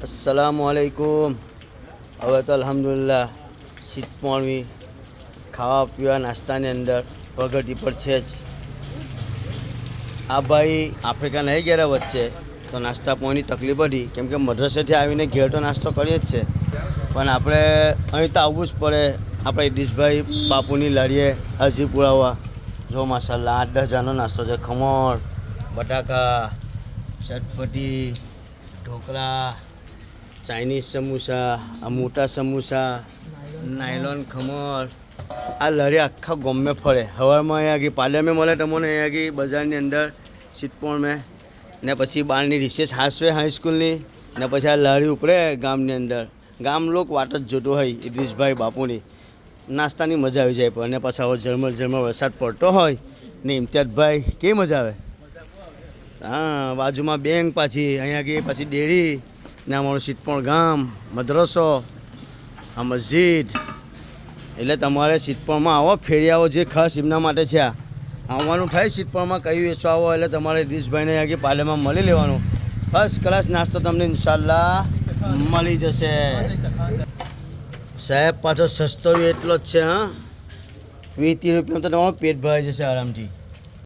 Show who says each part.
Speaker 1: अस्सलामुअलैकुम। હવે તો અલ્હમ્દુલિલ્લાહ શીતપોણવી ખાવા પીવા નાસ્તાની અંદર પ્રગતિ પર છે જ. આ ભાઈ આફ્રિકા નહીં ગયા વચ્ચે તો નાસ્તા પોણી તકલીફ હતી, કેમ કે મદ્રસેથી આવીને ઘેર તો નાસ્તો કરીએ જ છે, પણ આપણે અહીં તો આવવું જ પડે. આપણે ઇદ્રીસભાઈ બાપુની લારીએ હાજી પુરાવા. જો માશાલ્લાહ 8-10 હજારનો નાસ્તો છે. ખમણ, બટાકા, ચટપટી, ઢોકળા, ચાઇનીઝ સમોસા, આ મોટા સમોસા, નાયલોન ખમણ. આ લડી આખા ગામે ફરે. સવારમાં અહીંયા આગી પાર્લરમાં મળે તમને, અહીંયા આગી બજારની અંદર શીતપોણ મેં, ને પછી બારની રિસેસ હાસવે હાઈસ્કૂલની, ને પછી આ લડી ઉપડે ગામની અંદર. ગામ લોક વાટ જ જોતો હોય ઇદ્રીસભાઈ બાપુની. નાસ્તાની મજા આવી જાય. પણ અને પાછા હવે ઝરમર વરસાદ પડતો હોય ને ઇમ્તિયાઝભાઈ કેવી મજા આવે. હા, બાજુમાં બેંક, પાછી અહીંયા આગી પછી ડેરી, ને અમારું શીતપોણ ગામ, મદ્રસો, આ મસ્જિદ. એટલે તમારે શીતપોણમાં આવો, ફેરિયાઓ જે ખાસ એમના માટે છે. આવવાનું થાય શીતપોણમાં, કઈ વેચવા આવો એટલે તમારે ઇદ્રીસભાઈને આગળ પાર્લરમાં મળી લેવાનું. ફર્સ્ટ ક્લાસ નાસ્તો તમને ઇન્શાલ્લાહ મળી જશે. સાહેબ પાછો સસ્તો એટલો જ છે. હા, 20-30 રૂપિયામાં તો તમારું પેટ ભરાઈ જશે આરામથી.